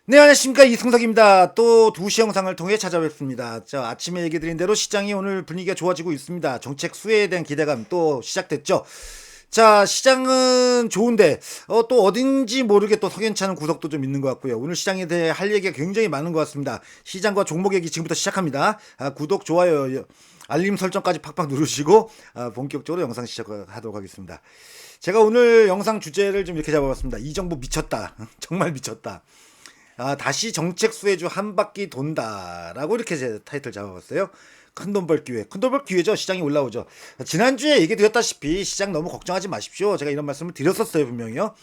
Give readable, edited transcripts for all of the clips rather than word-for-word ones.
네, 안녕하십니까. 이승석입니다. 또 2시 영상을 통해 찾아뵙습니다. 아침에 얘기 드린 대로 시장이 오늘 분위기가 좋아지고 있습니다. 정책 수혜에 대한 기대감 또 시작됐죠. 시장은 좋은데, 또 어딘지 모르게 또 석연치 않은 구석도 좀 있는 것 같고요. 오늘 시장에 대해 할 얘기가 굉장히 많은 것 같습니다. 시장과 종목 얘기 지금부터 시작합니다. 구독, 좋아요, 알림 설정까지 팍팍 누르시고, 본격적으로 영상 시작하도록 하겠습니다. 제가 오늘 영상 주제를 좀 이렇게 잡아봤습니다. 이 정부 미쳤다. 정말 미쳤다. 다시 정책 수혜주 한 바퀴 돈다라고 이렇게 제 타이틀 잡아봤어요. 큰돈 벌 기회. 큰돈 벌 기회죠. 시장이 올라오죠. 지난주에 얘기 드렸다시피 시장 너무 걱정하지 마십시오. 제가 이런 말씀을 드렸었어요, 분명히요.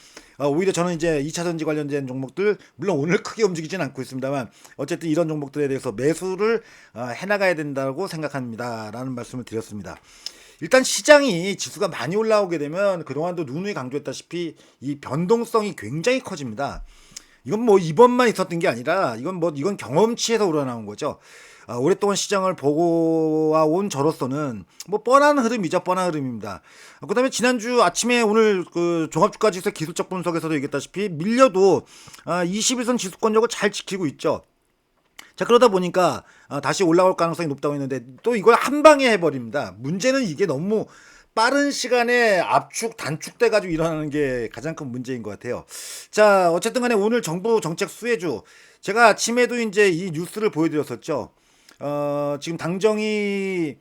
오히려 저는 이제 2차 전지 관련된 종목들, 물론 오늘 크게 움직이진 않고 있습니다만, 어쨌든 이런 종목들에 대해서 매수를 해나가야 된다고 생각합니다. 라는 말씀을 드렸습니다. 일단 시장이 지수가 많이 올라오게 되면 그동안도 누누이 강조했다시피 이 변동성이 굉장히 커집니다. 이건 뭐 이번만 있었던 게 아니라 이건 경험치에서 우러나온 거죠. 오랫동안 시장을 보고 온 저로서는 뭐 뻔한 흐름이죠. 뻔한 흐름입니다. 그다음에 지난주 아침에 오늘 그 종합주가지수 기술적 분석에서도 얘기했다시피 밀려도 21선 지수권력을 잘 지키고 있죠. 자, 그러다 보니까 다시 올라올 가능성이 높다고 했는데 또 이걸 한 방에 해버립니다. 문제는 이게 너무 빠른 시간에 압축, 단축돼 가지고 일어나는 게 가장 큰 문제인 것 같아요. 자, 어쨌든 간에 오늘 정부 정책 수혜주, 제가 아침에도 이제 이 뉴스를 보여드렸었죠. 지금 당정이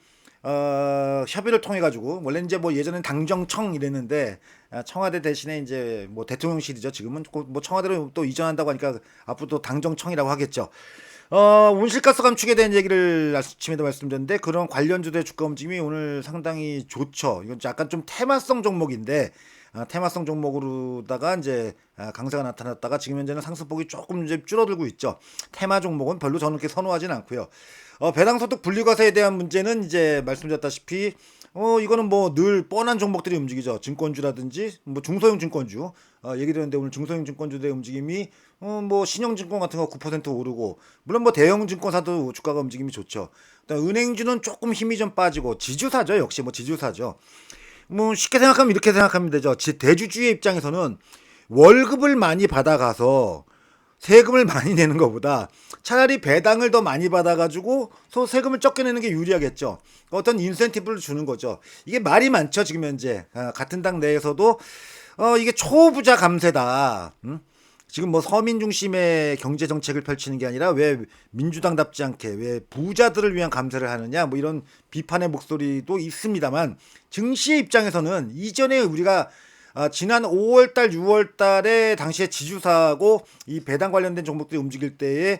협의를 통해 가지고 원래 이제 뭐 예전엔 당정청 이랬는데 청와대 대신에 이제 뭐 대통령실이죠. 지금은 뭐 청와대로 또 이전한다고 하니까 앞으로 또 당정청이라고 하겠죠. 온실가스 감축에 대한 얘기를 아침에도 말씀드렸는데 그런 관련주들의 주가 움직임이 오늘 상당히 좋죠. 이건 약간 좀 테마성 종목인데 테마성 종목으로다가 이제 강세가 나타났다가 지금 현재는 상승폭이 조금 이제 줄어들고 있죠. 테마 종목은 별로 저는 그렇게 선호하진 않고요. 배당소득 분리과세에 대한 문제는 이제 말씀드렸다시피 이거는 뭐 늘 뻔한 종목들이 움직이죠. 증권주라든지 뭐 중소형 증권주 얘기 드렸는데 오늘 중소형 증권주들의 움직임이 뭐 신영증권 같은 거 9% 오르고 물론 뭐 대형 증권사도 주가가 움직임이 좋죠. 은행주는 조금 힘이 좀 빠지고 지주사죠. 역시 뭐 지주사죠. 뭐 쉽게 생각하면 이렇게 생각하면 되죠. 대주주의 입장에서는 월급을 많이 받아가서 세금을 많이 내는 것보다 차라리 배당을 더 많이 받아가지고 세금을 적게 내는 게 유리하겠죠. 어떤 인센티브를 주는 거죠. 이게 말이 많죠. 지금 현재 같은 당 내에서도 이게 초부자 감세다. 지금 뭐 서민 중심의 경제 정책을 펼치는 게 아니라 왜 민주당답지 않게 왜 부자들을 위한 감세를 하느냐 뭐 이런 비판의 목소리도 있습니다만 증시의 입장에서는 이전에 우리가 지난 5월달, 6월달에 당시에 지주사하고 이 배당 관련된 종목들이 움직일 때에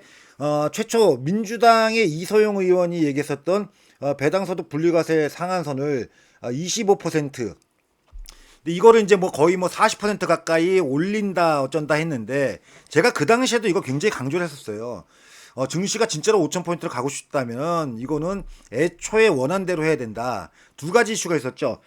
최초 민주당의 이소영 의원이 얘기했었던 배당소득 분리과세 상한선을 25%. 근데 이거를 이제 뭐 거의 뭐 40% 가까이 올린다 어쩐다 했는데 제가 그 당시에도 이거 굉장히 강조를 했었어요. 증시가 진짜로 5,000포인트를 가고 싶다면 이거는 애초에 원한대로 해야 된다. 두 가지 이슈가 있었죠.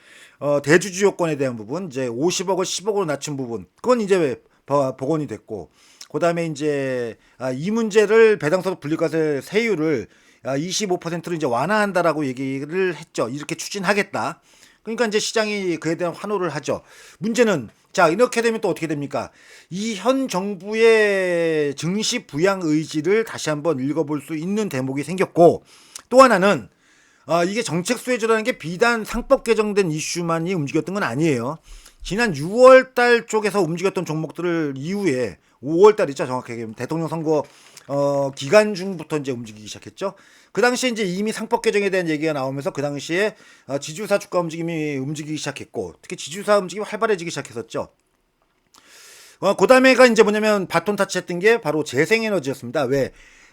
대주주 요건에 대한 부분, 이제 50억을 10억으로 낮춘 부분, 그건 이제 복원이 됐고, 그 다음에 이제 이 문제를 배당소득 분리과세 세율을 25%로 이제 완화한다라고 얘기를 했죠. 이렇게 추진하겠다. 그러니까 이제 시장이 그에 대한 환호를 하죠. 문제는 자 이렇게 되면 또 어떻게 됩니까? 이 현 정부의 증시 부양 의지를 다시 한번 읽어볼 수 있는 대목이 생겼고 또 하나는 이게 정책 수혜주라는 게 비단 상법 개정된 이슈만이 움직였던 건 아니에요. 지난 6월 달 쪽에서 움직였던 종목들을 이후에 5월 달이죠. 정확하게 대통령 선거 기간 중부터 이제 움직이기 시작했죠. 그 당시에 이제 이미 상법 개정에 대한 얘기가 나오면서 그 당시에 지주사 주가 움직임이 움직이기 시작했고 특히 지주사 움직임이 활발해지기 시작했었죠. 그 다음에가 이제 뭐냐면 바톤 타치했던 게 바로 재생에너지였습니다. 왜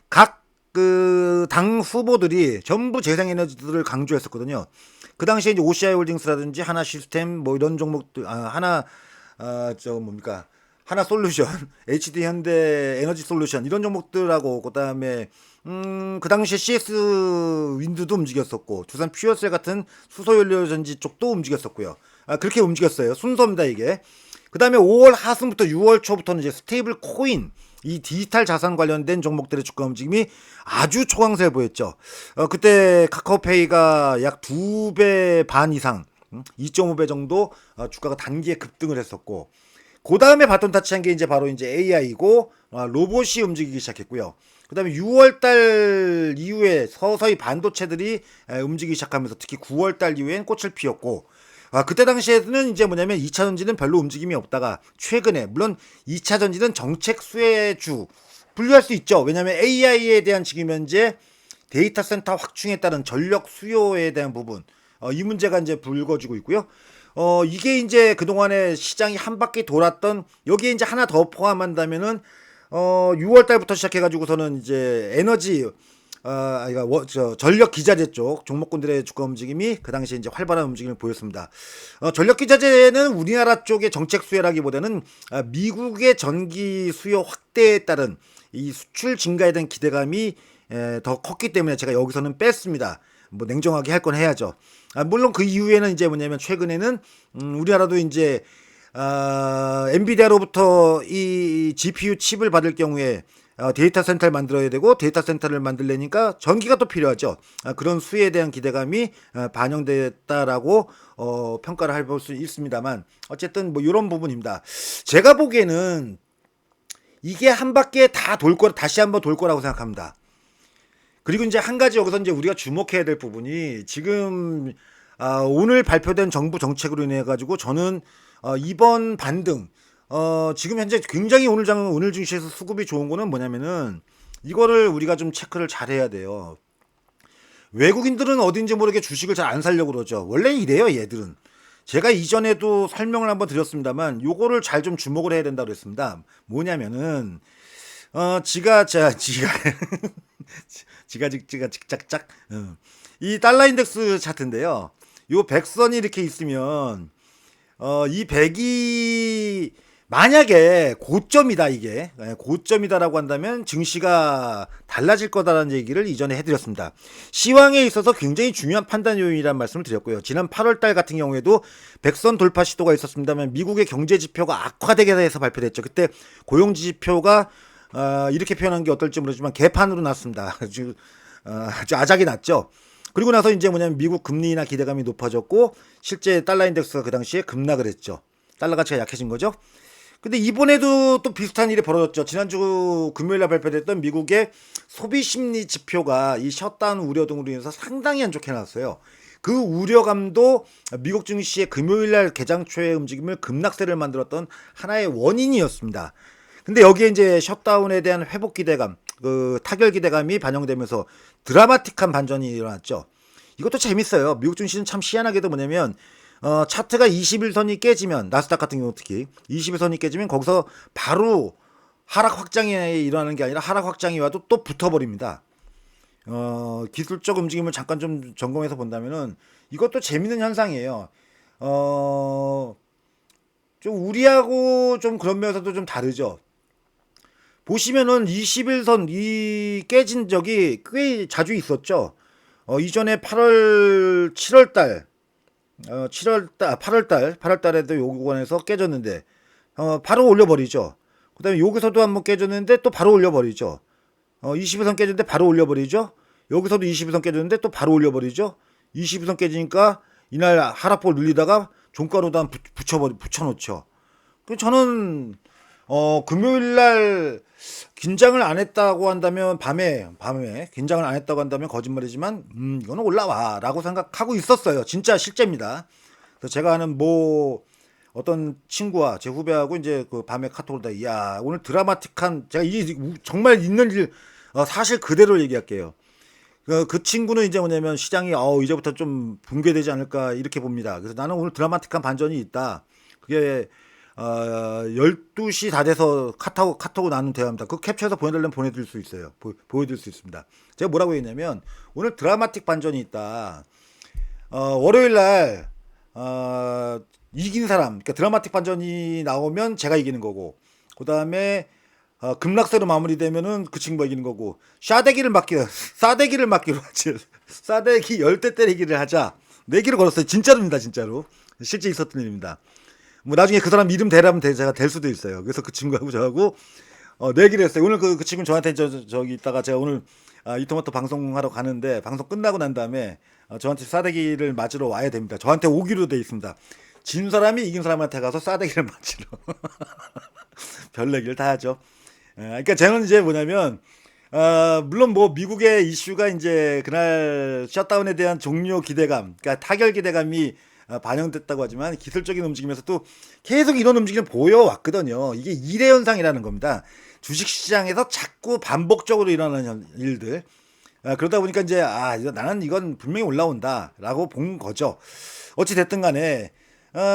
각 그 당 후보들이 전부 재생에너지들을 강조했었거든요. 그 당시에 이제 OCI 홀딩스라든지 하나 시스템 뭐 이런 종목들 하나 뭡니까 하나 솔루션, HD 현대 에너지 솔루션 이런 종목들하고 그다음에 그 당시에 CS 윈드도 움직였었고 두산 퓨어셀 같은 수소연료 전지 쪽도 움직였었고요. 그렇게 움직였어요. 순서입니다 이게. 그다음에 5월 하순부터 6월 초부터는 이제 스테이블 코인 이 디지털 자산 관련된 종목들의 주가 움직임이 아주 초강세 보였죠. 그때 카카오페이가 약 2배 반 이상, 2.5배 정도 주가가 단기에 급등을 했었고 그 다음에 바톤 타치한 게 이제 바로 이제 AI고 로봇이 움직이기 시작했고요. 그 다음에 6월달 이후에 서서히 반도체들이 움직이기 시작하면서 특히 9월달 이후엔 꽃을 피웠고, 그때 당시에는 이제 뭐냐면 2차 전지는 별로 움직임이 없다가 최근에 물론 2차 전지는 정책 수혜주 분류할 수 있죠. 왜냐하면 AI에 대한 지금 현재 데이터 센터 확충에 따른 전력 수요에 대한 부분, 이 문제가 이제 불거지고 있고요. 이게 이제 그동안에 시장이 한 바퀴 돌았던, 여기에 이제 하나 더 포함한다면은 6월 달부터 시작해가지고서는 이제 에너지, 전력 기자재 쪽 종목군들의 주가 움직임이 그 당시에 이제 활발한 움직임을 보였습니다. 전력 기자재는 우리나라 쪽의 정책 수혜라기보다는 미국의 전기 수요 확대에 따른 이 수출 증가에 대한 기대감이 더 컸기 때문에 제가 여기서는 뺐습니다. 뭐 냉정하게 할 건 해야죠. 물론 그 이후에는 이제 뭐냐면 최근에는 우리나라도 이제 엔비디아로부터 이 GPU 칩을 받을 경우에 데이터 센터를 만들어야 되고, 데이터 센터를 만들려니까 전기가 또 필요하죠. 그런 수혜에 대한 기대감이 반영됐다라고 평가를 해볼 수 있습니다만, 어쨌든 뭐 이런 부분입니다. 제가 보기에는 이게 한 바퀴에 다 돌 거, 다시 한번 돌 거라고 생각합니다. 그리고 이제 한 가지 여기서 이제 우리가 주목해야 될 부분이, 지금 오늘 발표된 정부 정책으로 인해 가지고 저는 이번 반등, 지금 현재 굉장히 오늘 증시에서 수급이 좋은 거는 뭐냐면은, 이거를 우리가 좀 체크를 잘 해야 돼요. 외국인들은 어딘지 모르게 주식을 잘 안 살려고 그러죠. 원래 이래요, 얘들은. 제가 이전에도 설명을 한번 드렸습니다만 요거를 잘 좀 주목을 해야 된다고 그랬습니다. 뭐냐면은 지가 직작작 이 달러 인덱스 차트인데요. 요 백선이 이렇게 있으면 이 백이 만약에 고점이다, 이게 고점이다라고 한다면 증시가 달라질 거다라는 얘기를 이전에 해드렸습니다. 시황에 있어서 굉장히 중요한 판단 요인이라는 말씀을 드렸고요. 지난 8월달 같은 경우에도 백선 돌파 시도가 있었습니다만 미국의 경제 지표가 악화되게 해서 발표됐죠. 그때 고용지 지표가 이렇게 표현한 게 어떨지 모르지만 개판으로 났습니다. 아주 아작이 났죠. 그리고 나서 이제 뭐냐면 미국 금리나 기대감이 높아졌고 실제 달러 인덱스가 그 당시에 급락을 했죠. 달러 가치가 약해진 거죠. 근데 이번에도 또 비슷한 일이 벌어졌죠. 지난주 금요일날 발표됐던 미국의 소비 심리 지표가 이 셧다운 우려 등으로 인해서 상당히 안 좋게 나왔어요. 그 우려감도 미국 증시의 금요일날 개장 초의 움직임을 급락세를 만들었던 하나의 원인이었습니다. 근데 여기에 이제 셧다운에 대한 회복 기대감, 그 타결 기대감이 반영되면서 드라마틱한 반전이 일어났죠. 이것도 재밌어요. 미국 증시는 참 희한하게도 뭐냐면 차트가 21선이 깨지면, 나스닥 같은 경우 특히 21선이 깨지면 거기서 바로 하락 확장이 일어나는 게 아니라 하락 확장이 와도 또 붙어버립니다. 기술적 움직임을 잠깐 좀 점검해서 본다면은 이것도 재밌는 현상이에요. 좀 우리하고 좀 그런 면에서도 좀 다르죠. 보시면은 21선 이 깨진 적이 꽤 자주 있었죠. 이전에 7월달 8월달에도 요구권에서 깨졌는데 바로 올려버리죠. 그 다음에 여기서도 한번 깨졌는데 또 바로 올려버리죠. 21선 깨졌는데 바로 올려버리죠. 여기서도 21선 깨졌는데 또 바로 올려버리죠. 21선 깨지니까 이날 하락폭을 늘리다가 종가로도 한 붙여놓죠. 저는 금요일날 긴장을 안 했다고 한다면, 밤에 긴장을 안 했다고 한다면 거짓말이지만 이거는 올라와 라고 생각하고 있었어요. 진짜 실제입니다. 그래서 제가 아는 어떤 친구와 제 후배하고 이제 그 밤에 카톡을 다, 야 오늘 드라마틱한, 제가 이게 정말 있는 일, 사실 그대로 얘기할게요. 그 친구는 이제 뭐냐면 시장이 이제부터 좀 붕괴되지 않을까 이렇게 봅니다. 그래서 나는 오늘 드라마틱한 반전이 있다. 그게 12시 다 돼서 카톡을 나눈 대화입니다. 그거 캡처해서 보내달라면 보내드릴 수 있어요. 보여드릴 수 있습니다. 제가 뭐라고 했냐면, 오늘 드라마틱 반전이 있다. 월요일날 이긴 사람, 그러니까 드라마틱 반전이 나오면 제가 이기는 거고, 그 다음에 급락세로 마무리되면은 그 친구가 이기는 거고, 싸대기를 맞기로 하지. 싸대기 열대 때리기를 하자. 내기를 걸었어요. 진짜로입니다. 진짜로. 실제 있었던 일입니다. 뭐 나중에 그 사람 이름 대라면 제가 될 수도 있어요. 그래서 그 친구하고 저하고 내기를 했어요. 오늘 그 친구 저한테 저기 있다가 제가 오늘 이토마토 방송하러 가는데, 방송 끝나고 난 다음에 저한테 싸대기를 맞으러 와야 됩니다. 저한테 오기로 돼 있습니다. 진 사람이 이긴 사람한테 가서 싸대기를 맞으러 별 얘기를 다 하죠. 그러니까 저는 이제 뭐냐면 물론 뭐 미국의 이슈가 이제 그날 셧다운에 대한 종료 기대감, 그러니까 타결 기대감이 반영됐다고 하지만 기술적인 움직임에서도 계속 이런 움직임을 보여왔거든요. 이게 일의 현상이라는 겁니다. 주식시장에서 자꾸 반복적으로 일어나는 일들. 그러다 보니까 이제 나는 이건 분명히 올라온다라고 본 거죠. 어찌 됐든 간에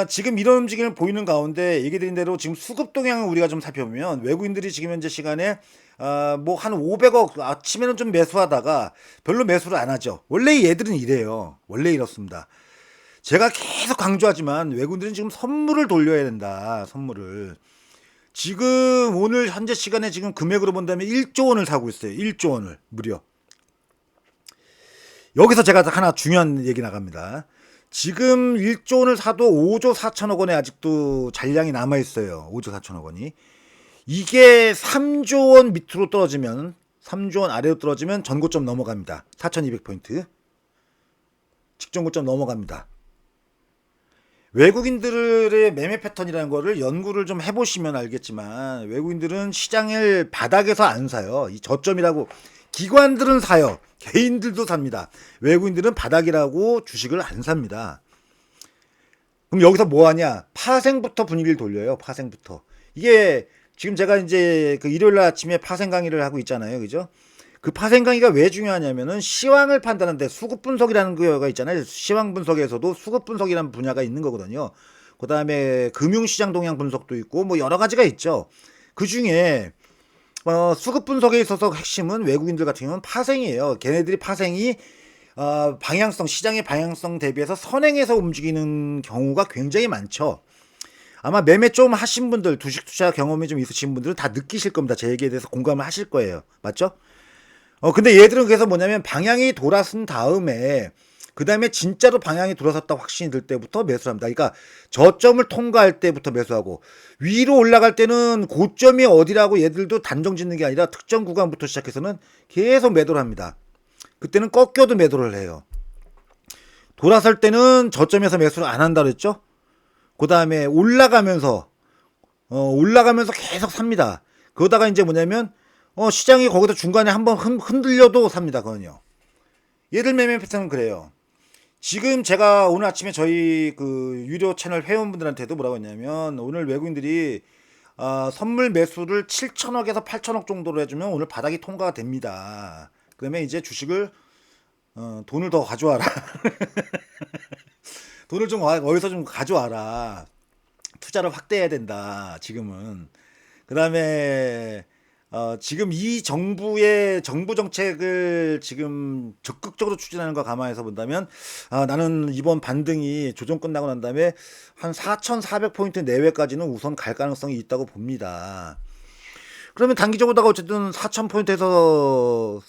지금 이런 움직임을 보이는 가운데 얘기 드린 대로 지금 수급 동향을 우리가 좀 살펴보면 외국인들이 지금 현재 시간에 뭐 한 500억 아침에는 좀 매수하다가 별로 매수를 안 하죠. 원래 얘들은 이래요. 원래 이렇습니다. 제가 계속 강조하지만 외국인들은 지금 선물을 돌려야 된다. 선물을. 지금 오늘 현재 시간에 지금 금액으로 본다면 1조 원을 사고 있어요. 1조 원을 무려. 여기서 제가 하나 중요한 얘기 나갑니다. 지금 1조 원을 사도 5조 4천억 원에 아직도 잔량이 남아 있어요. 5조 4천억 원이. 이게 3조 원 밑으로 떨어지면 3조 원 아래로 떨어지면 전고점 넘어갑니다. 4,200포인트. 직전고점 넘어갑니다. 외국인들의 매매 패턴이라는 거를 연구를 좀 해보시면 알겠지만 외국인들은 시장을 바닥에서 안 사요. 이 저점이라고 기관들은 사요. 개인들도 삽니다. 외국인들은 바닥이라고 주식을 안 삽니다. 그럼 여기서 뭐 하냐? 파생부터 분위기를 돌려요. 파생부터. 이게 지금 제가 이제 그 일요일 아침에 파생 강의를 하고 있잖아요. 그죠? 그 파생 강의가 왜 중요하냐면은 시황을 판단하는데 수급 분석이라는 거가 있잖아요. 시황 분석에서도 수급 분석이라는 분야가 있는 거거든요. 그 다음에 금융시장 동향 분석도 있고 뭐 여러 가지가 있죠. 그 중에 수급 분석에 있어서 핵심은 외국인들 같은 경우는 파생이에요. 걔네들이 파생이 방향성, 시장의 방향성 대비해서 선행해서 움직이는 경우가 굉장히 많죠. 아마 매매 좀 하신 분들, 주식 투자 경험이 좀 있으신 분들은 다 느끼실 겁니다. 제 얘기에 대해서 공감을 하실 거예요. 맞죠? 근데 얘들은 그래서 뭐냐면 방향이 돌아선 다음에 그 다음에 진짜로 방향이 돌아섰다 확신이 들 때부터 매수를 합니다. 그러니까 저점을 통과할 때부터 매수하고 위로 올라갈 때는 고점이 어디라고 얘들도 단정 짓는 게 아니라 특정 구간부터 시작해서는 계속 매도를 합니다. 그때는 꺾여도 매도를 해요. 돌아설 때는 저점에서 매수를 안 한다 그랬죠? 그 다음에 올라가면서 계속 삽니다. 그러다가 이제 뭐냐면 시장이 거기서 중간에 한번 흔들려도 삽니다. 그건요. 얘들 매매 패턴은 그래요. 지금 제가 오늘 아침에 저희 그 유료 채널 회원분들한테도 뭐라고 했냐면 오늘 외국인들이 선물 매수를 7천억에서 8천억 정도로 해주면 오늘 바닥이 통과가 됩니다. 그러면 이제 주식을 돈을 더 가져와라. 돈을 좀 어디서 좀 가져와라. 투자를 확대해야 된다. 지금은. 그 다음에 지금 이 정부의 정부 정책을 지금 적극적으로 추진하는 거 감안해서 본다면 나는 이번 반등이 조정 끝나고 난 다음에 한 4,400포인트 내외까지는 우선 갈 가능성이 있다고 봅니다. 그러면 단기적으로다가 어쨌든 4,000포인트에서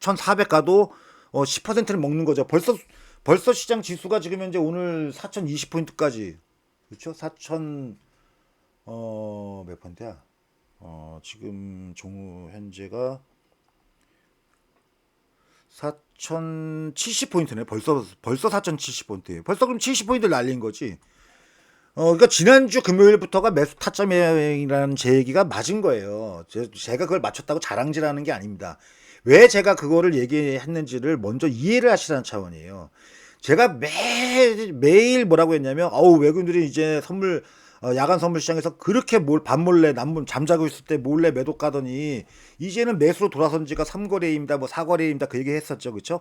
4,400 가도 10%를 먹는 거죠. 벌써 시장 지수가 지금 현재 오늘 4,020포인트까지 그렇죠? 4,000 몇 포인트야? 지금 종후 현재가 4,070포인트네. 벌써 4,070포인트예요. 벌써 그럼 70포인트를 날린 거지. 그러니까 지난주 금요일부터가 매수 타점이라는 제 얘기가 맞은 거예요. 제가 그걸 맞췄다고 자랑질하는 게 아닙니다. 왜 제가 그거를 얘기했는지를 먼저 이해를 하시라는 차원이에요. 제가 매일 뭐라고 했냐면 외국인들이 이제 야간 선물 시장에서 그렇게 밤몰래 잠자고 있을 때 몰래 매도 까더니 이제는 매수로 돌아선 지가 3거래입니다. 뭐 4거래입니다. 그 얘기 했었죠. 그렇죠?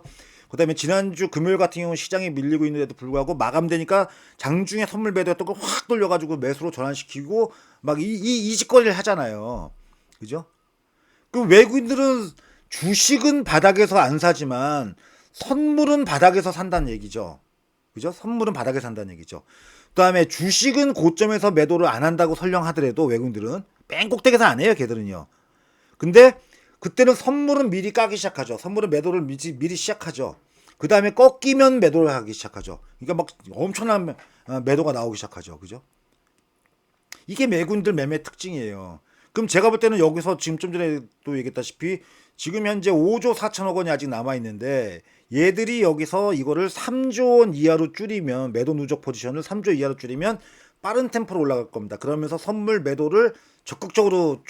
그다음에 지난주 금요일 같은 경우는 시장이 밀리고 있는데도 불구하고 마감되니까 장중에 선물 매도했던 걸 확 돌려가지고 매수로 전환시키고 막 이 짓거리를 하잖아요. 그죠? 그 외국인들은 주식은 바닥에서 안 사지만 선물은 바닥에서 산다는 얘기죠. 그죠? 선물은 바닥에 산다는 얘기죠. 그 다음에 주식은 고점에서 매도를 안 한다고 설령하더라도 외국인들은 뺑꼭대기에서 안 해요. 걔들은요. 근데 그때는 선물은 미리 까기 시작하죠. 선물은 매도를 미리 시작하죠. 그 다음에 꺾이면 매도를 하기 시작하죠. 그러니까 막 엄청난 매도가 나오기 시작하죠. 그죠? 이게 외국인들 매매 특징이에요. 그럼 제가 볼 때는 여기서 지금 좀 전에 또 얘기했다시피 지금 현재 5조 4천억 원이 아직 남아있는데 얘들이 여기서 이거를 3조 원 이하로 줄이면, 매도 누적 포지션을 3조 이하로 줄이면 빠른 템포로 올라갈 겁니다. 그러면서 선물 매도를 적극적으로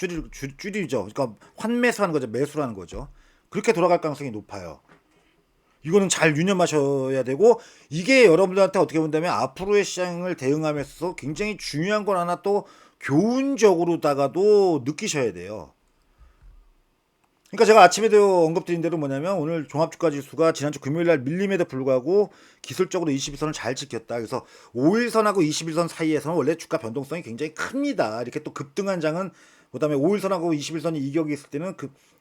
줄이죠. 그러니까 환매수하는 거죠. 매수하는 거죠. 그렇게 돌아갈 가능성이 높아요. 이거는 잘 유념하셔야 되고, 이게 여러분들한테 어떻게 본다면 앞으로의 시장을 대응하면서 굉장히 중요한 걸 하나 또 교훈적으로다가도 느끼셔야 돼요. 그러니까 제가 아침에도 언급드린 대로 뭐냐면, 오늘 종합주가 지수가 지난주 금요일 날 밀림에도 불구하고 기술적으로 21선을 잘 지켰다. 그래서 5일선하고 21선 사이에서는 원래 주가 변동성이 굉장히 큽니다. 이렇게 또 급등한 장은, 그다음에 5일선하고 21선이 이격이 있을 때는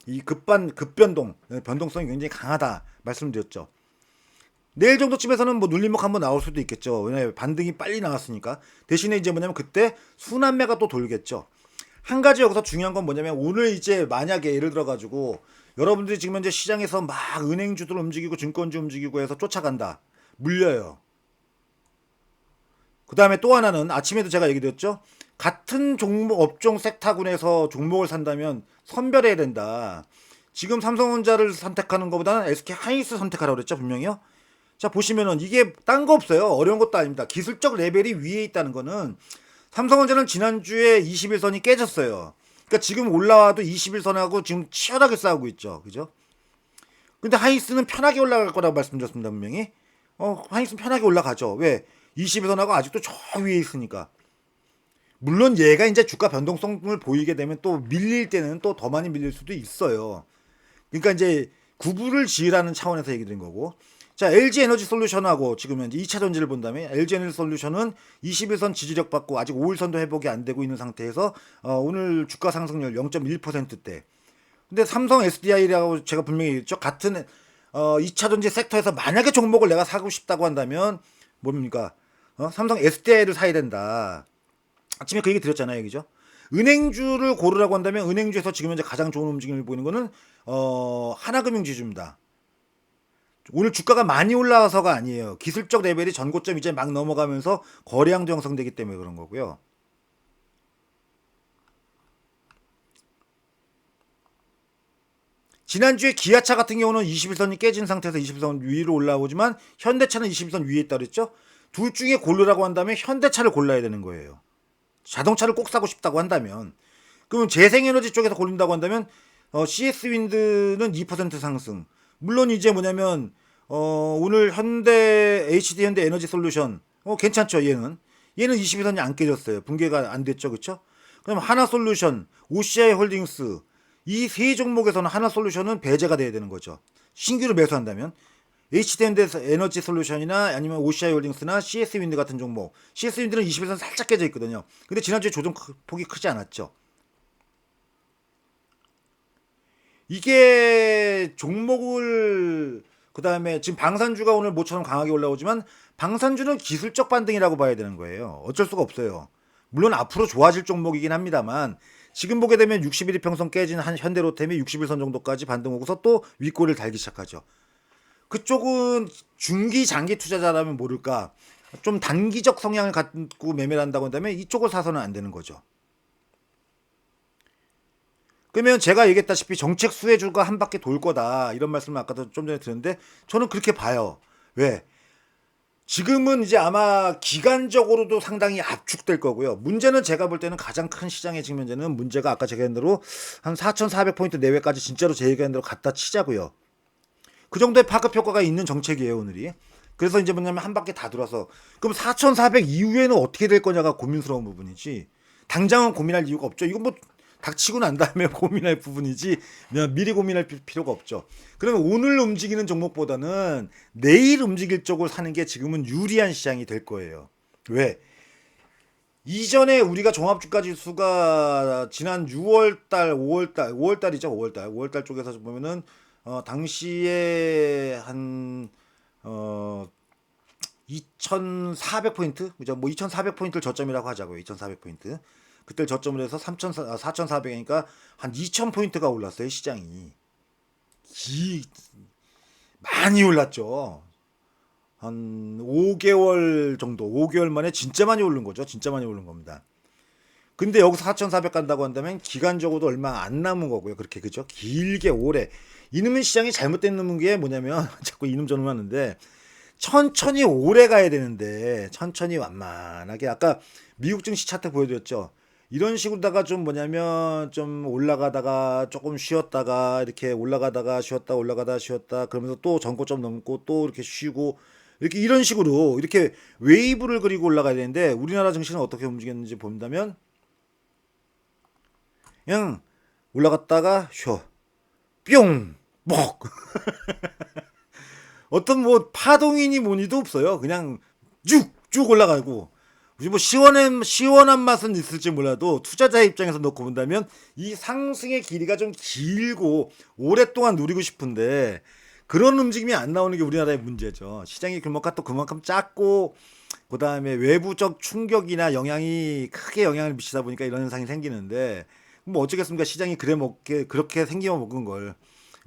이 급변동, 변동성이 굉장히 강하다 말씀드렸죠. 내일 정도쯤에서는 뭐 눌림목 한번 나올 수도 있겠죠. 왜냐면 반등이 빨리 나왔으니까. 대신에 이제 뭐냐면 그때 순환매가 또 돌겠죠. 한 가지 여기서 중요한 건 뭐냐면, 오늘 이제 만약에 예를 들어 가지고 여러분들이 지금 현재 시장에서 막 은행주들 움직이고 증권주 움직이고 해서 쫓아간다. 물려요. 그 다음에 또 하나는 아침에도 제가 얘기 드렸죠. 같은 종목 업종 섹터군에서 종목을 산다면 선별해야 된다. 지금 삼성전자를 선택하는 것보다는 SK 하이닉스 선택하라고 그랬죠, 분명히요. 자, 보시면은 이게 딴 거 없어요. 어려운 것도 아닙니다. 기술적 레벨이 위에 있다는 거는, 삼성전자는 지난주에 21선이 깨졌어요. 그러니까 지금 올라와도 21선하고 지금 치열하게 싸우고 있죠. 그죠? 근데 하이닉스는 편하게 올라갈 거라고 말씀드렸습니다, 분명히. 하이닉스는 편하게 올라가죠. 왜? 21선하고 아직도 저 위에 있으니까. 물론 얘가 이제 주가 변동성을 보이게 되면 또 밀릴 때는 또 더 많이 밀릴 수도 있어요. 그러니까 이제 구분을 지으라는 차원에서 얘기 드린 거고. 자, LG 에너지 솔루션하고 지금 현재 2차 전지를 본다면, LG 에너지 솔루션은 21선 지지력 받고 아직 5일선도 회복이 안 되고 있는 상태에서 오늘 주가 상승률 0.1%대. 근데 삼성 SDI라고 제가 분명히 얘기했죠. 같은 2차 전지 섹터에서 만약에 종목을 내가 사고 싶다고 한다면 뭡니까? 삼성 SDI를 사야 된다. 아침에 그 얘기 드렸잖아요, 그죠? 은행주를 고르라고 한다면 은행주에서 지금 현재 가장 좋은 움직임을 보이는 거는 하나금융지주입니다. 오늘 주가가 많이 올라와서가 아니에요. 기술적 레벨이 전고점 이제 막 넘어가면서 거래량도 형성되기 때문에 그런 거고요. 지난주에 기아차 같은 경우는 21선이 깨진 상태에서 21선 위로 올라오지만, 현대차는 21선 위에 있다 그랬죠? 둘 중에 고르라고 한다면 현대차를 골라야 되는 거예요. 자동차를 꼭 사고 싶다고 한다면. 그러면 재생에너지 쪽에서 고른다고 한다면 CS 윈드는 2% 상승. 물론 이제 뭐냐면 오늘 HD 현대 에너지 솔루션 괜찮죠. 얘는 22선이 안 깨졌어요. 붕괴가 안 됐죠. 그렇죠? 그럼 하나 솔루션, OCI 홀딩스, 이 세 종목에서는 하나 솔루션은 배제가 돼야 되는 거죠. 신규로 매수한다면. HD 현대 에너지 솔루션이나 아니면 OCI 홀딩스나 CS 윈드 같은 종목. CS 윈드는 21선 살짝 깨져 있거든요. 근데 지난주에 조정 폭이 크지 않았죠. 이게 종목을, 그 다음에 지금 방산주가 오늘 모처럼 강하게 올라오지만, 방산주는 기술적 반등이라고 봐야 되는 거예요. 어쩔 수가 없어요. 물론 앞으로 좋아질 종목이긴 합니다만, 지금 보게 되면 61일 평선 깨진 한 현대로템이 61선 정도까지 반등 오고서 또 윗골을 달기 시작하죠. 그쪽은 중기 장기 투자자라면 모를까, 좀 단기적 성향을 갖고 매매를 한다고 한다면 이쪽을 사서는 안 되는 거죠. 그러면 제가 얘기했다시피 정책 수혜주가 한 바퀴 돌 거다, 이런 말씀을 아까도 좀 전에 드렸는데, 저는 그렇게 봐요. 왜? 지금은 이제 아마 기간적으로도 상당히 압축될 거고요. 문제는 제가 볼 때는 가장 큰 시장의 지금 현재는 문제가, 아까 제가 얘기한 대로 한 4,400포인트 내외까지 진짜로 제 얘기한 대로 갖다 치자고요. 그 정도의 파급 효과가 있는 정책이에요, 오늘이. 그래서 이제 뭐냐면 한 바퀴 다 돌아서, 그럼 4,400 이후에는 어떻게 될 거냐가 고민스러운 부분이지, 당장은 고민할 이유가 없죠. 이건 뭐 닥치고 난 다음에 고민할 부분이지, 미리 고민할 필요가 없죠. 그러면 오늘 움직이는 종목보다는 내일 움직일 쪽을 사는 게 지금은 유리한 시장이 될 거예요. 왜? 이전에 우리가 종합주가 지수가 지난 6월달, 5월달이죠, 5월달 쪽에서 보면은 당시에 한 2,400포인트, 그죠? 뭐 2,400포인트를 저점이라고 하자고요. 2,400포인트. 그때 저점을 해서 4,400이니까 한 2,000포인트가 올랐어요, 시장이. 많이 올랐죠. 한 5개월 정도, 5개월 만에 진짜 많이 오른 거죠. 진짜 많이 오른 겁니다. 근데 여기서 4,400 간다고 한다면 기간적으로도 얼마 안 남은 거고요. 그렇게 그죠? 길게 오래. 이놈의 시장이 잘못된 놈은 게 뭐냐면 자꾸 이놈 저놈 하는데 천천히 오래 가야 되는데 천천히 완만하게 아까 미국 증시 차트 보여드렸죠. 이런 식으로다가 좀 뭐냐면 좀 올라가다가 조금 쉬었다가 이렇게 올라가다가 쉬었다 올라가다 쉬었다 그러면서 또 전고점 넘고 또 이렇게 쉬고 이렇게 이런 식으로 이렇게 웨이브를 그리고 올라가야 되는데 우리나라 증시는 어떻게 움직였는지 본다면 그냥 올라갔다가 쉬어 뿅 먹 어떤 뭐 파동이니 뭐니도 없어요. 그냥 쭉쭉 올라가고 뭐 시원한 맛은 있을지 몰라도 투자자 입장에서 놓고 본다면 이 상승의 길이가 좀 길고 오랫동안 누리고 싶은데 그런 움직임이 안 나오는 게 우리나라의 문제죠. 시장의 규모가 또 그만큼 작고 그다음에 외부적 충격이나 영향이 크게 영향을 미치다 보니까 이런 현상이 생기는데 뭐 어쩌겠습니까? 시장이 그래 먹게 그렇게 생기면 먹은 걸.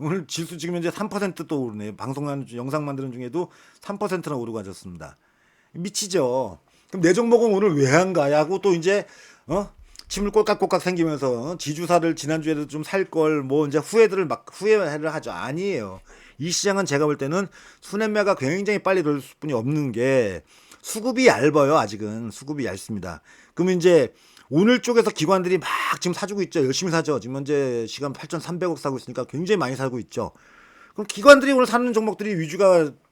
오늘 지수 지금 현재 3%또 오르네요. 방송하는 영상 만드는 중에도 3%나 오르고 앉았습니다. 미치죠. 그럼 내 종목은 오늘 왜 안 가야고 또 이제 침을 꼴깍꼴깍 생기면서 지주사를 지난주에도 좀 살 걸 뭐 이제 후회를 하죠. 아니에요. 이 시장은 제가 볼 때는 수냉매가 굉장히 빨리 돌 수뿐이 없는 게 수급이 얇아요. 아직은 수급이 얇습니다. 그러면 이제 오늘 쪽에서 기관들이 막 지금 사주고 있죠. 열심히 사죠. 지금 현재 시간 8,300억 사고 있으니까 굉장히 많이 사고 있죠. 그럼 기관들이 오늘 사는 종목들이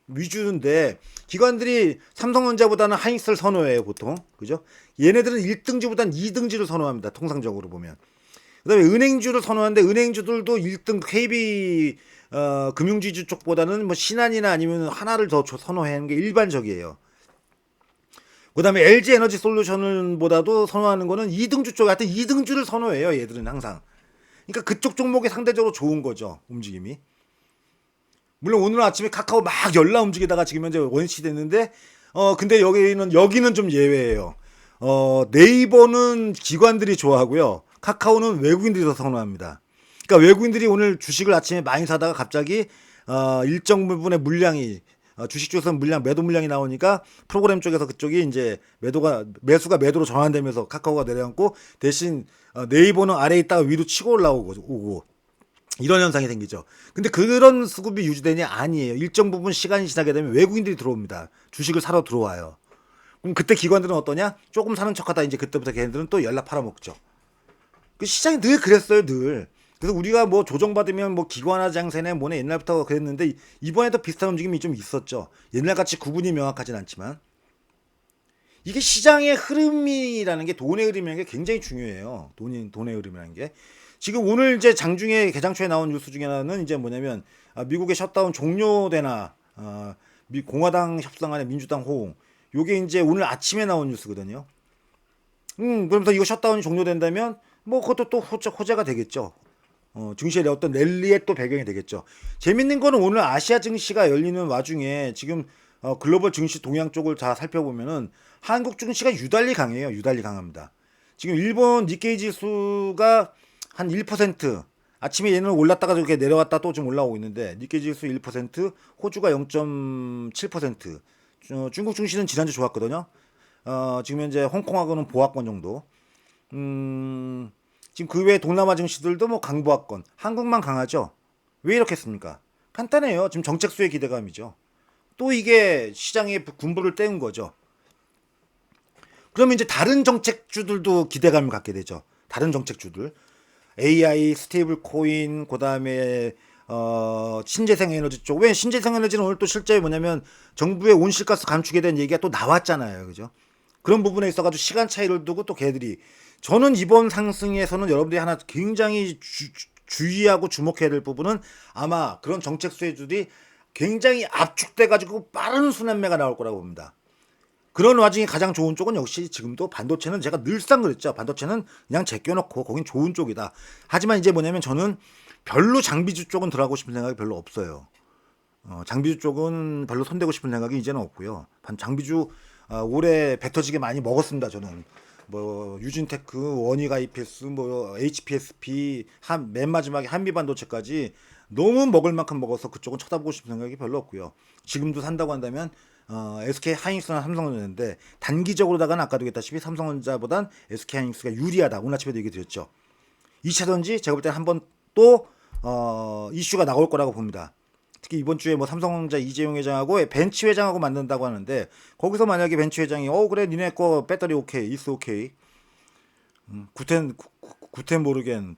위주인데 기관들이 삼성전자보다는 하이닉스를 선호해요 보통. 그죠? 얘네들은 1등주보다는 2등주를 선호합니다. 통상적으로 보면. 그다음에 은행주를 선호하는데 은행주들도 1등 KB 금융지주 쪽보다는 뭐 신한이나 아니면 하나를 더 선호하는 게 일반적이에요. 그다음에 LG 에너지 솔루션보다도 선호하는 거는 2등주 쪽, 하여튼 2등주를 선호해요. 얘들은 항상. 그러니까 그쪽 종목이 상대적으로 좋은 거죠. 움직임이. 물론 오늘 아침에 카카오 막 열나 움직이다가 지금 현재 원시 됐는데 근데 여기는 좀 예외예요. 네이버는 기관들이 좋아하고요. 카카오는 외국인들이 더 선호합니다. 그러니까 외국인들이 오늘 주식을 아침에 많이 사다가 갑자기 일정 부분의 물량이 주식주에서 매도 물량이 나오니까 프로그램 쪽에서 그쪽이 이제 매수가 매도로 전환되면서 카카오가 내려앉고 대신 네이버는 아래에 있다가 위로 치고 올라오고 이런 현상이 생기죠. 근데 그런 수급이 유지되냐? 아니에요. 일정 부분 시간이 지나게 되면 외국인들이 들어옵니다. 주식을 사러 들어와요. 그럼 그때 기관들은 어떠냐? 조금 사는 척하다 이제 그때부터 걔네들은 또 연락 팔아먹죠. 그 시장이 늘 그랬어요, 늘. 그래서 우리가 뭐 조정받으면 뭐 기관화 장세네 뭐네 옛날부터 그랬는데 이번에도 비슷한 움직임이 좀 있었죠. 옛날같이 구분이 명확하진 않지만 이게 시장의 흐름이라는 게 돈의 흐름이라는 게 굉장히 중요해요. 돈의 흐름이라는 게 지금 오늘 이제 장중에 개장 초에 나온 뉴스 중에 하나는 이제 뭐냐면 미국의 셧다운 종료되나 공화당 협상안에 민주당 호응 요게 이제 오늘 아침에 나온 뉴스거든요. 그러면서 이거 셧다운이 종료된다면 뭐 그것도 또 호재가 되겠죠. 증시의 어떤 랠리의 또 배경이 되겠죠. 재밌는 거는 오늘 아시아 증시가 열리는 와중에 지금 글로벌 증시 동향 쪽을 다 살펴보면은 한국 증시가 유달리 강해요. 유달리 강합니다. 지금 일본 니케이 지수가 한 1%, 아침에 얘는 올랐다가 이렇게 내려갔다 또 좀 올라오고 있는데 니케이 지수 1%, 호주가 0.7%, 중국 증시는 지난주 좋았거든요. 지금 현재 홍콩하고는 보합권 정도. 지금 그 외에 동남아 증시들도 뭐 강보합권. 한국만 강하죠. 왜 이렇게 했습니까? 간단해요. 지금 정책 수혜 기대감이죠. 또 이게 시장의 군부를 떼운 거죠. 그러면 이제 다른 정책주들도 기대감을 갖게 되죠. 다른 정책주들. AI, 스테이블 코인, 그다음에 신재생 에너지 쪽. 왜 신재생 에너지는 오늘 또 실제 뭐냐면 정부의 온실가스 감축에 대한 얘기가 또 나왔잖아요. 그죠? 그런 부분에 있어가지고 시간 차이를 두고 또 걔들이 저는 이번 상승에서는 여러분들이 하나 굉장히 주의하고 주목해야 될 부분은 아마 그런 정책 수혜주들이 굉장히 압축돼가지고 빠른 순환매가 나올 거라고 봅니다. 그런 와중에 가장 좋은 쪽은 역시 지금도 반도체는 제가 늘상 그랬죠. 반도체는 그냥 제껴놓고 거긴 좋은 쪽이다. 하지만 이제 뭐냐면 저는 별로 장비주 쪽은 들어가고 싶은 생각이 별로 없어요. 장비주 쪽은 별로 손대고 싶은 생각이 이제는 없고요. 장비주 올해 배 터지게 많이 먹었습니다. 저는 뭐 유진테크, 원익 IPS, 뭐 HPSP, 맨 마지막에 한미반도체까지 너무 먹을 만큼 먹어서 그쪽은 쳐다보고 싶은 생각이 별로 없고요. 지금도 산다고 한다면 SK 하이닉스나 삼성전자인데 단기적으로다가는 아까도 얘기했다시피 삼성전자보단 SK 하이닉스가 유리하다. 오늘 아침에도 얘기 드렸죠. 2차전지 제가 볼 때 한 번 또 이슈가 나올 거라고 봅니다. 특히 이번 주에 뭐 삼성전자 이재용 회장하고 벤치 회장하고 만든다고 하는데 거기서 만약에 벤치 회장이 그래 니네 거 배터리 오케이 이스 오케이 구텐 모르겐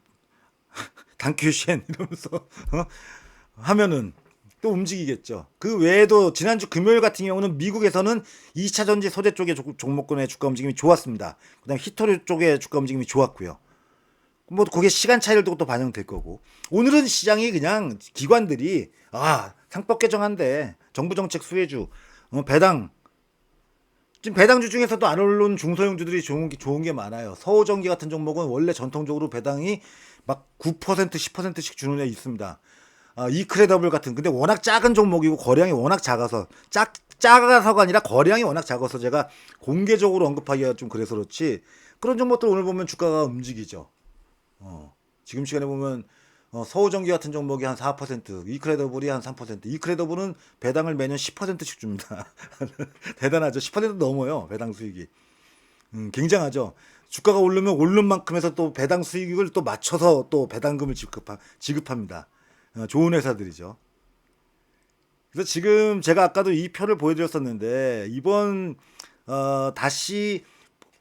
단큐셴 이러면서 하면은 또 움직이겠죠. 그 외에도 지난주 금요일 같은 경우는 미국에서는 2차 전지 소재 쪽의 종목군의 주가 움직임이 좋았습니다. 그다음 히토류 쪽의 주가 움직임이 좋았고요. 뭐 그게 시간 차이를 두고 또 반영될 거고. 오늘은 시장이 그냥 기관들이 상법 개정한데 정부 정책 수혜주 배당 지금 배당주 중에서도 안 오른 중소형주들이 좋은 게 많아요. 서우전기 같은 종목은 원래 전통적으로 배당이 막 9% 10%씩 주는 애 있습니다. 이크레더블 같은 근데 워낙 작은 종목이고 거래량이 워낙 작아서가 아니라 거래량이 워낙 작아서 제가 공개적으로 언급하기가 좀 그래서 그렇지 그런 종목들 오늘 보면 주가가 움직이죠. 지금 시간에 보면 서우전기 같은 종목이 한 4%, 이크레더블이 한 3%. 이크레더블은 배당을 매년 10%씩 줍니다. 대단하죠. 10% 넘어요. 배당 수익이. 굉장하죠. 주가가 오르면 오른 만큼 해서 또 배당 수익을 또 맞춰서 또 배당금을 지급합니다. 좋은 회사들이죠. 그래서 지금 제가 아까도 이 표를 보여드렸었는데 이번 다시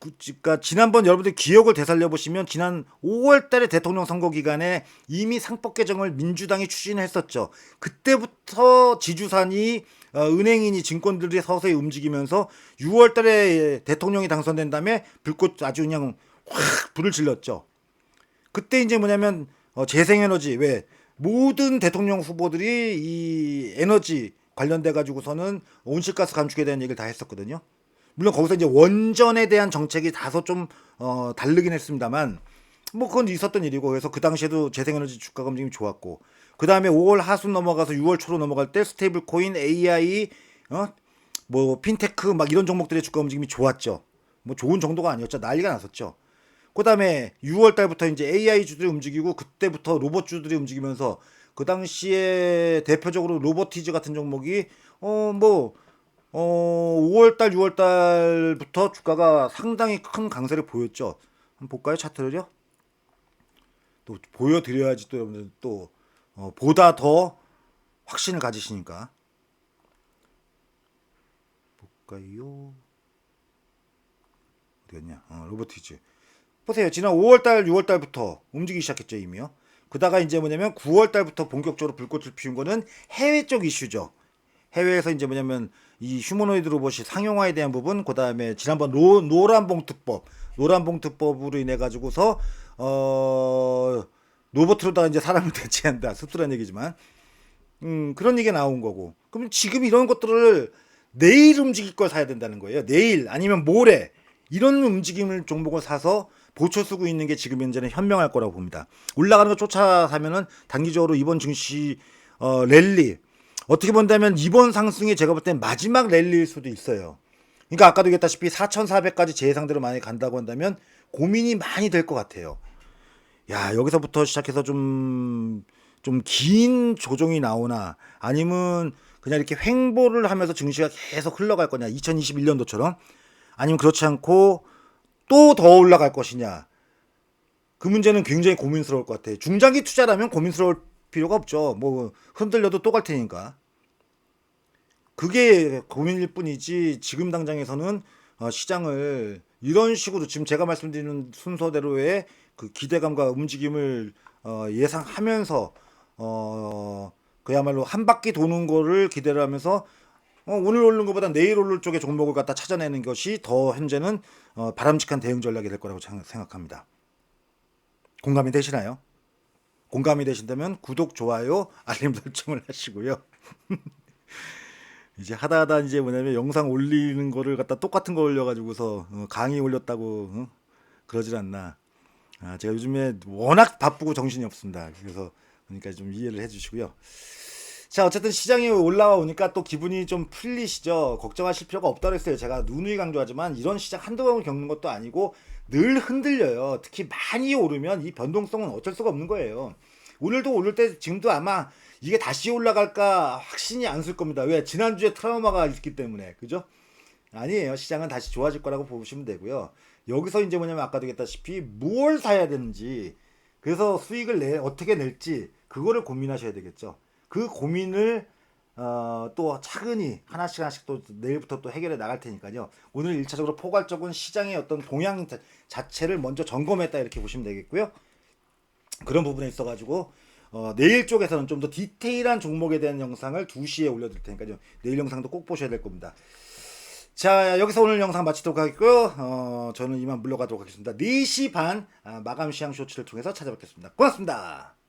그러니까 지난번 여러분들 기억을 되살려 보시면 지난 5월달에 대통령 선거 기간에 이미 상법 개정을 민주당이 추진했었죠. 그때부터 지주산이 은행인이 증권들이 서서히 움직이면서 6월달에 대통령이 당선된 다음에 불꽃 아주 그냥 확 불을 질렀죠. 그때 이제 뭐냐면 재생에너지 왜 모든 대통령 후보들이 이 에너지 관련돼 가지고서는 온실가스 감축에 대한 얘기를 다 했었거든요. 물론 거기서 이제 원전에 대한 정책이 다소 좀 다르긴 했습니다만 뭐 그건 있었던 일이고 그래서 그 당시에도 재생에너지 주가가 움직임이 좋았고 그 다음에 5월 하순 넘어가서 6월 초로 넘어갈 때 스테이블 코인, AI, 뭐 핀테크 막 이런 종목들의 주가 움직임이 좋았죠. 뭐 좋은 정도가 아니었죠. 난리가 났었죠. 그 다음에 6월 달부터 이제 AI 주들이 움직이고 그때부터 로봇 주들이 움직이면서 그 당시에 대표적으로 로보티즈 같은 종목이 5월달, 6월달부터 주가가 상당히 큰 강세를 보였죠. 한번 볼까요? 차트를요? 또 보여드려야지 또 여러분들 또 보다 더 확신을 가지시니까. 볼까요? 어디였냐? 로보티즈. 보세요. 지난 5월달, 6월달부터 움직이기 시작했죠, 이미요. 그다가 이제 뭐냐면 9월달부터 본격적으로 불꽃을 피운 거는 해외 쪽 이슈죠. 해외에서 이제 뭐냐면 이 휴머노이드 로봇이 상용화에 대한 부분, 그 다음에 지난번 노란봉투법으로 인해 가지고서 로봇으로다가 이제 사람을 대체한다, 씁쓸한 얘기지만, 그런 얘기가 나온 거고. 그럼 지금 이런 것들을 내일 움직일 걸 사야 된다는 거예요. 내일 아니면 모레 이런 움직임을 종목을 사서 보초 쓰고 있는 게 지금 현재는 현명할 거라고 봅니다. 올라가는 거 쫓아 사면은 단기적으로 이번 증시 랠리 어떻게 본다면 이번 상승이 제가 볼 땐 마지막 랠리일 수도 있어요. 그러니까 아까도 얘기했다시피 4,400까지 제 예상대로 많이 간다고 한다면 고민이 많이 될 것 같아요. 야, 여기서부터 시작해서 좀 긴 조정이 나오나 아니면 그냥 이렇게 횡보를 하면서 증시가 계속 흘러갈 거냐 2021년도처럼 아니면 그렇지 않고 또 더 올라갈 것이냐 그 문제는 굉장히 고민스러울 것 같아요. 중장기 투자라면 고민스러울 필요가 없죠. 뭐 흔들려도 또 갈 테니까. 그게 고민일 뿐이지 지금 당장에서는 시장을 이런 식으로 지금 제가 말씀드리는 순서대로의 그 기대감과 움직임을 예상하면서 그야말로 한 바퀴 도는 거를 기대를 하면서 오늘 오른 것보다 내일 오를 쪽의 종목을 갖다 찾아내는 것이 더 현재는 바람직한 대응 전략이 될 거라고 생각합니다. 공감이 되시나요? 공감이 되신다면 구독, 좋아요, 알림 설정을 하시고요. 이제 하다 이제 뭐냐면 영상 올리는 거를 갖다 똑같은 거 올려가지고서 강의 올렸다고 그러질 않나. 제가 요즘에 워낙 바쁘고 정신이 없습니다. 그래서 그러니까 좀 이해를 해주시고요. 자, 어쨌든 시장이 올라와 오니까 또 기분이 좀 풀리시죠. 걱정하실 필요가 없다고 했어요. 제가 누누이 강조하지만 이런 시장 한두 번을 겪는 것도 아니고 늘 흔들려요. 특히 많이 오르면 이 변동성은 어쩔 수가 없는 거예요. 오늘도 오를 때 지금도 아마 이게 다시 올라갈까 확신이 안 쓸 겁니다. 왜? 지난주에 트라우마가 있기 때문에. 그죠? 아니에요. 시장은 다시 좋아질 거라고 보시면 되고요. 여기서 이제 뭐냐면 아까도 얘기했다시피 뭘 사야 되는지, 그래서 수익을 어떻게 낼지 그거를 고민하셔야 되겠죠. 그 고민을 또 차근히 하나씩 하나씩 또 내일부터 또 해결해 나갈 테니까요. 오늘 일차적으로 포괄적인 시장의 어떤 동향 자체를 먼저 점검했다 이렇게 보시면 되겠고요. 그런 부분에 있어가지고 내일 쪽에서는 좀 더 디테일한 종목에 대한 영상을 2시에 올려드릴 테니까요. 내일 영상도 꼭 보셔야 될 겁니다. 자, 여기서 오늘 영상 마치도록 하겠고요. 저는 이만 물러가도록 하겠습니다. 4시 반 마감 시향 쇼츠를 통해서 찾아뵙겠습니다. 고맙습니다.